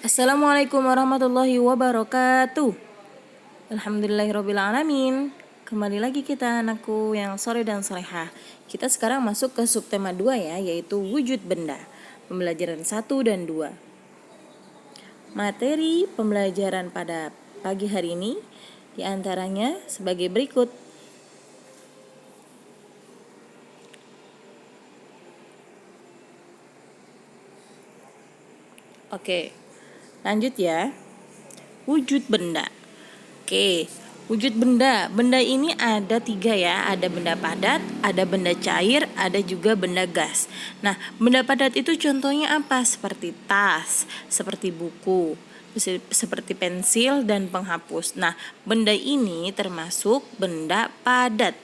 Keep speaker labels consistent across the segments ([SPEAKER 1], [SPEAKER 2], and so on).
[SPEAKER 1] Assalamualaikum warahmatullahi wabarakatuh. Alhamdulillahirrabbilalamin. Kembali lagi kita anakku yang sore dan solehah. Kita sekarang masuk ke subtema 2 ya, yaitu wujud benda. Pembelajaran 1 dan 2. Materi pembelajaran pada pagi hari ini diantaranya sebagai berikut. Oke, lanjut ya. Wujud benda. Oke, wujud benda. Benda ini ada 3 ya. Ada benda padat, ada benda cair, ada juga benda gas. Nah, benda padat itu contohnya apa? Seperti tas, seperti buku, seperti pensil dan penghapus. Nah, benda ini termasuk benda padat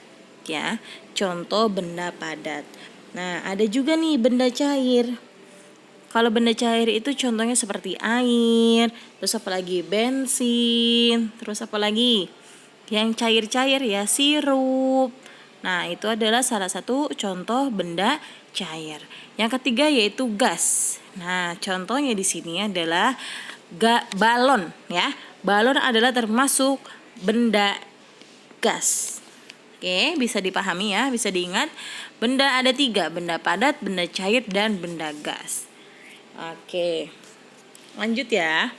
[SPEAKER 1] ya. Contoh benda padat. Nah, ada juga nih benda cair. Kalau benda cair itu contohnya seperti air, terus apalagi bensin, terus apalagi yang cair-cair ya, sirup. Nah, itu adalah salah satu contoh benda cair. Yang ketiga yaitu gas. Nah, contohnya di sini adalah balon ya. Balon adalah termasuk benda gas. Oke, bisa dipahami ya, bisa diingat. Benda ada 3, benda padat, benda cair, dan benda gas. Oke, lanjut ya.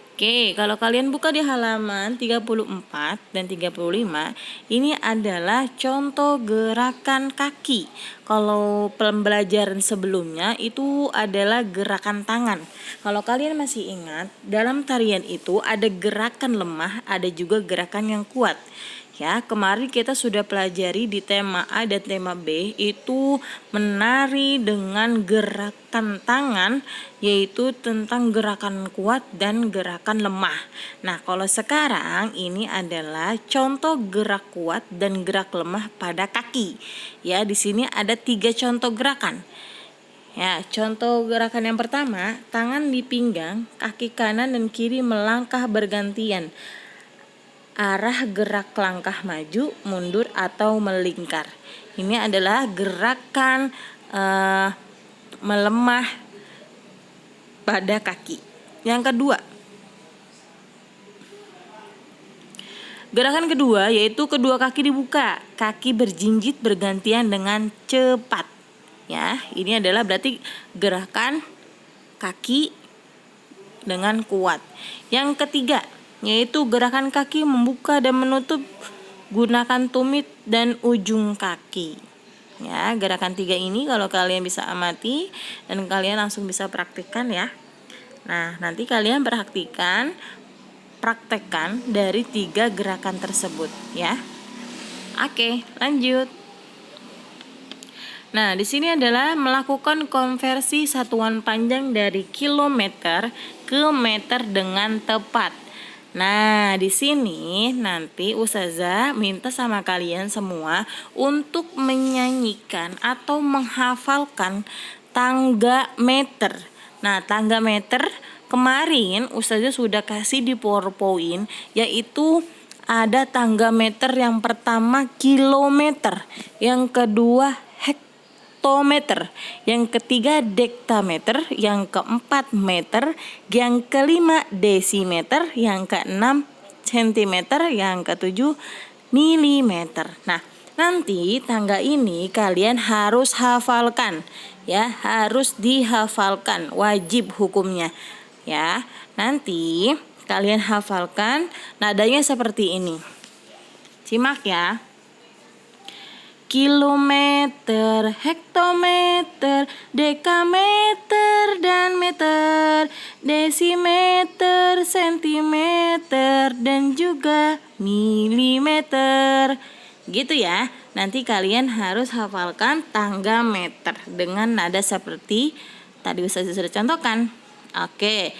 [SPEAKER 1] Oke, kalau kalian buka di halaman 34 dan 35, ini adalah contoh gerakan kaki. Kalau pembelajaran sebelumnya itu adalah gerakan tangan. Kalau kalian masih ingat, dalam tarian itu ada gerakan lemah, ada juga gerakan yang kuat. Ya, kemarin kita sudah pelajari di tema A dan tema B itu menari dengan gerakan tangan, yaitu tentang gerakan kuat dan gerakan lemah. Nah, kalau sekarang ini adalah contoh gerak kuat dan gerak lemah pada kaki. Ya, di sini ada 3 contoh gerakan. Ya, contoh gerakan yang pertama, tangan di pinggang, kaki kanan dan kiri melangkah bergantian. Arah gerak langkah maju, mundur, atau melingkar. Ini adalah gerakan melemah pada kaki. Yang kedua, gerakan kedua yaitu kedua kaki dibuka, kaki berjinjit bergantian dengan cepat. Ya, ini adalah berarti gerakan kaki dengan kuat. Yang ketiga, yaitu gerakan kaki membuka dan menutup gunakan tumit dan ujung kaki. Ya, gerakan 3 ini kalau kalian bisa amati dan kalian langsung bisa praktikkan ya. Nah, nanti kalian praktekkan dari 3 gerakan tersebut ya. Oke, lanjut. Nah, di sini adalah melakukan konversi satuan panjang dari kilometer ke meter dengan tepat. Nah, di sini nanti Ustazah minta sama kalian semua untuk menyanyikan atau menghafalkan tangga meter. Nah, tangga meter kemarin Ustazah sudah kasih di PowerPoint, yaitu ada tangga meter yang pertama kilometer, yang kedua hektometer, yang ketiga dektameter, yang keempat meter, yang kelima desimeter, yang keenam sentimeter, yang ketujuh milimeter. Nah, nanti tangga ini kalian harus hafalkan ya, harus dihafalkan, wajib hukumnya ya. Nanti kalian hafalkan, nadanya seperti ini. Simak ya. Kilometer, hektometer, dekameter, dan meter, desimeter, sentimeter, dan juga milimeter. Gitu ya. Nanti kalian harus hafalkan tangga meter dengan nada seperti tadi Ustazah sudah contohkan. Oke.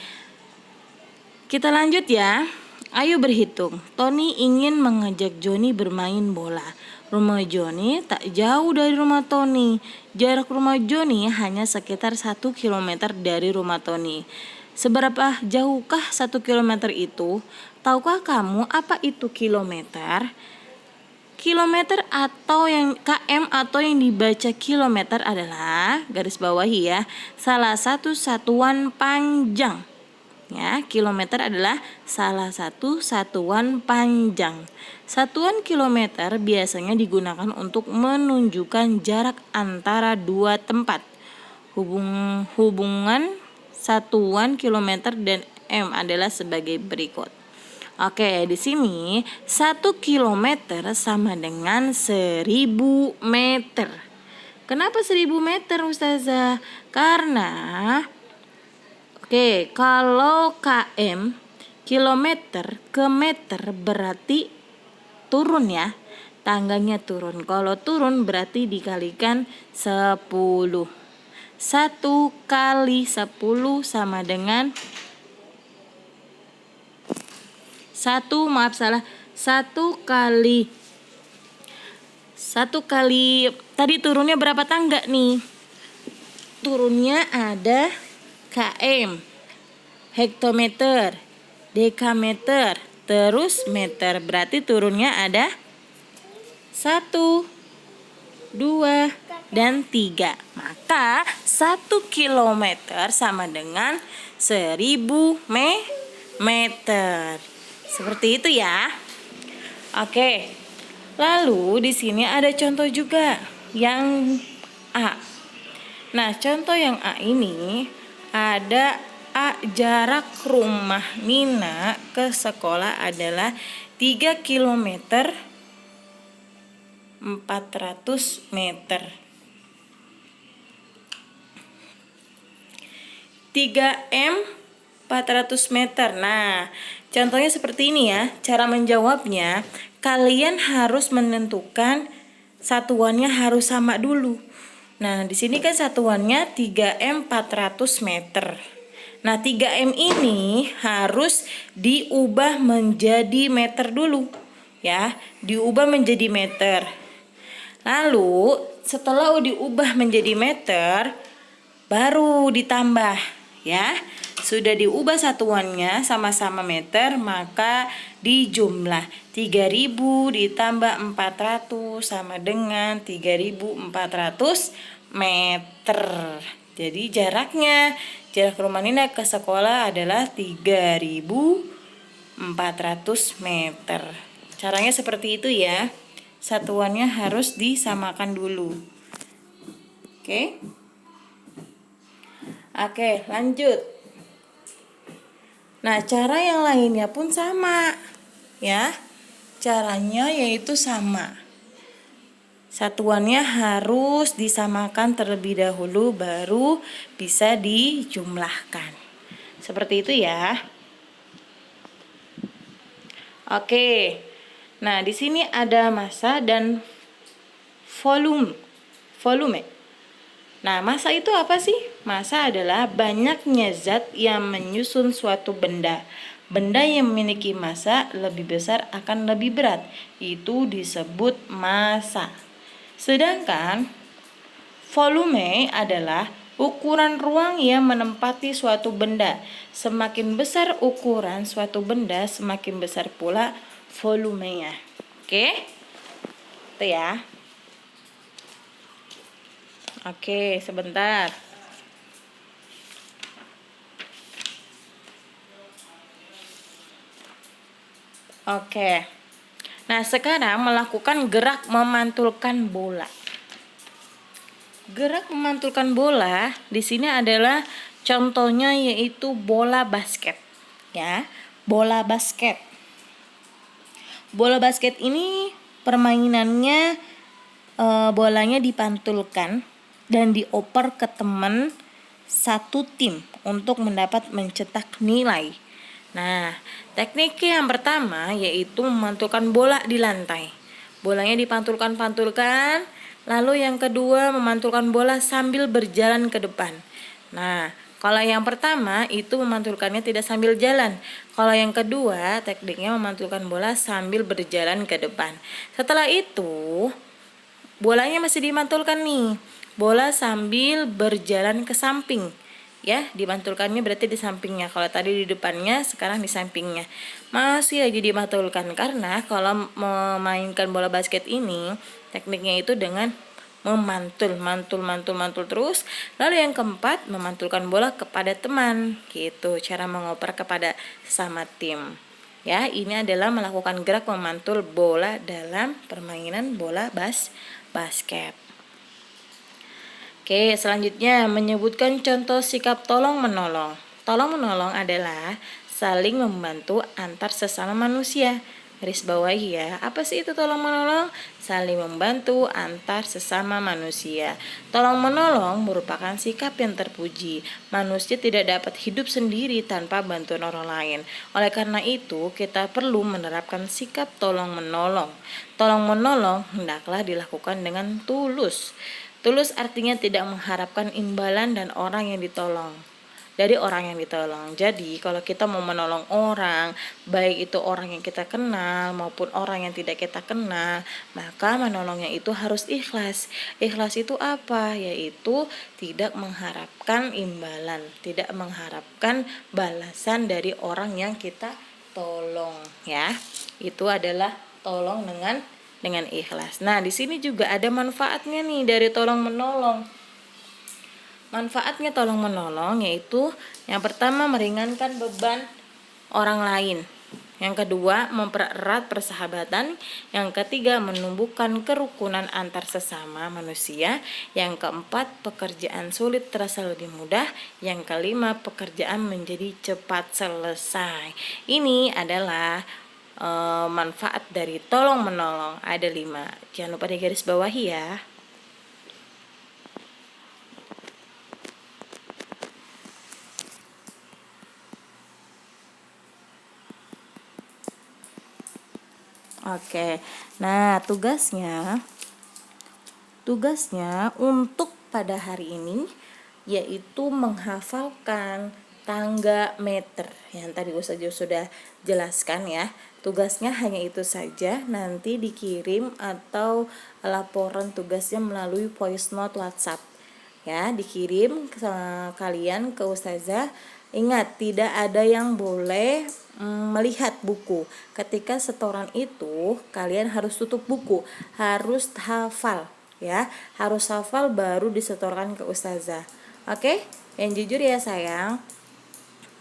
[SPEAKER 1] Kita lanjut ya. Ayo berhitung. Tony ingin mengajak Joni bermain bola. Rumah Joni tak jauh dari rumah Tony. Jarak rumah Joni hanya sekitar 1 km dari rumah Tony. Seberapa jauhkah 1 km itu? Tahukah kamu apa itu kilometer? Kilometer atau yang km atau yang dibaca kilometer adalah, garis bawahi ya, salah satu satuan panjang. Ya, kilometer adalah salah satu satuan panjang. Satuan kilometer biasanya digunakan untuk menunjukkan jarak antara dua tempat. Hubungan satuan kilometer dan m adalah sebagai berikut. Oke, di sini 1 kilometer sama dengan 1000 meter. Kenapa 1000 meter, Ustazah? Karena kalau km, kilometer ke meter berarti turun ya. Tangganya turun. Kalau turun berarti dikalikan 10. 1 kali 10 sama dengan 1 kali tadi turunnya berapa tangga nih? Turunnya ada km, hektometer, dekameter, terus meter. Berarti turunnya ada 1, 2, dan 3. Maka 1 kilometer sama dengan 1000 meter. Seperti itu ya. Oke. Lalu di sini ada contoh juga yang A. Nah, contoh yang A ini ada A, jarak rumah Nina ke sekolah adalah 3 kilometer 400 meter. 3M 400 meter. Nah, contohnya seperti ini ya. Cara menjawabnya, kalian harus menentukan satuannya harus sama dulu. Nah, di sini kan satuannya 3M 400 meter. Nah, 3M ini harus diubah menjadi meter dulu. Ya, diubah menjadi meter. Lalu, setelah diubah menjadi meter, baru ditambah ya. Sudah diubah satuannya sama-sama meter, maka dijumlah 3000 ditambah 400 sama dengan 3400 meter. Jadi jarak rumah Nina ke sekolah adalah 3400 meter. Caranya seperti itu ya. Satuannya harus disamakan dulu. Oke, lanjut. Nah, cara yang lainnya pun sama ya. Caranya yaitu sama. Satuannya harus disamakan terlebih dahulu baru bisa dijumlahkan. Seperti itu ya. Oke. Nah, di sini ada massa dan volume. Nah, massa itu apa sih? Massa adalah banyaknya zat yang menyusun suatu benda. Benda yang memiliki massa lebih besar akan lebih berat. Itu disebut massa. Sedangkan volume adalah ukuran ruang yang menempati suatu benda. Semakin besar ukuran suatu benda, semakin besar pula volumenya. Oke? Itu ya. Oke, sebentar. Oke. Nah, sekarang melakukan gerak memantulkan bola. Gerak memantulkan bola di sini adalah contohnya yaitu bola basket. Ya, bola basket. Bola basket ini permainannya bolanya dipantulkan dan dioper ke teman satu tim untuk mencetak nilai. Nah, teknik yang pertama yaitu memantulkan bola di lantai. Bolanya dipantulkan, lalu yang kedua memantulkan bola sambil berjalan ke depan. Nah, kalau yang pertama itu memantulkannya tidak sambil jalan. Kalau yang kedua tekniknya memantulkan bola sambil berjalan ke depan. Setelah itu bolanya masih dimantulkan nih. Bola sambil berjalan ke samping. Ya, dimantulkannya berarti di sampingnya. Kalau tadi di depannya, sekarang di sampingnya. Masih aja dimantulkan karena kalau memainkan bola basket ini, tekniknya itu dengan memantul, mantul terus. Lalu yang keempat, memantulkan bola kepada teman. Gitu, cara mengoper kepada sesama tim. Ya, ini adalah melakukan gerak memantul bola dalam permainan bola basket. Oke, selanjutnya menyebutkan contoh sikap tolong menolong. Tolong menolong adalah saling membantu antar sesama manusia. Garis bawahi ya, apa sih itu tolong menolong? Saling membantu antar sesama manusia. Tolong menolong merupakan sikap yang terpuji. Manusia tidak dapat hidup sendiri tanpa bantuan orang lain. Oleh karena itu, kita perlu menerapkan sikap tolong menolong. Tolong menolong hendaklah dilakukan dengan tulus. Tulus artinya tidak mengharapkan imbalan dan orang yang ditolong. Dari orang yang ditolong. Jadi kalau kita mau menolong orang, baik itu orang yang kita kenal maupun orang yang tidak kita kenal, maka menolongnya itu harus ikhlas. Ikhlas itu apa? Yaitu tidak mengharapkan imbalan, tidak mengharapkan balasan dari orang yang kita tolong, ya. Itu adalah tolong dengan ikhlas. Nah, di sini juga ada manfaatnya nih dari tolong menolong. Manfaatnya tolong menolong yaitu yang pertama meringankan beban orang lain. Yang kedua mempererat persahabatan. Yang ketiga menumbuhkan kerukunan antar sesama manusia. Yang keempat pekerjaan sulit terasa lebih mudah. Yang kelima pekerjaan menjadi cepat selesai. Ini adalah manfaat dari tolong menolong. Ada 5. Jangan lupa digaris bawahi ya. Oke, nah tugasnya untuk pada hari ini yaitu menghafalkan tangga meter yang tadi Ustazah sudah jelaskan ya. Tugasnya hanya itu saja, nanti dikirim atau laporan tugasnya melalui voice note WhatsApp. Ya, dikirim ke kalian ke Ustazah. Ingat, tidak ada yang boleh melihat buku. Ketika setoran itu, kalian harus tutup buku, harus hafal ya, harus hafal baru disetorkan ke Ustazah. Oke, yang jujur ya sayang.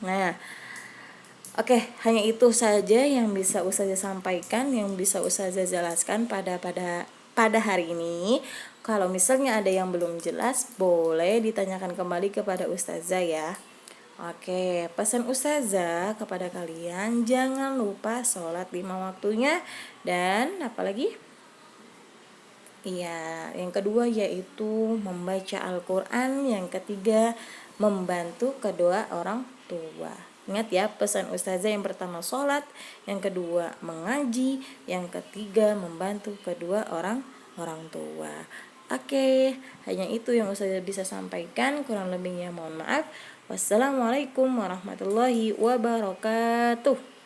[SPEAKER 1] Nah, oke, hanya itu saja yang bisa Ustazah sampaikan, yang bisa Ustazah jelaskan pada hari ini. Kalau misalnya ada yang belum jelas, boleh ditanyakan kembali kepada Ustazah ya. Oke, pesan Ustazah kepada kalian, jangan lupa sholat 5 waktunya. Dan apalagi? Iya, yang kedua yaitu membaca Al-Quran. Yang ketiga membantu kedua orang tua. Ingat ya, pesan Ustazah yang pertama sholat, yang kedua mengaji, yang ketiga membantu kedua orang tua. Oke, hanya itu yang Ustazah bisa sampaikan. Kurang lebihnya mohon maaf. Wassalamualaikum warahmatullahi wabarakatuh.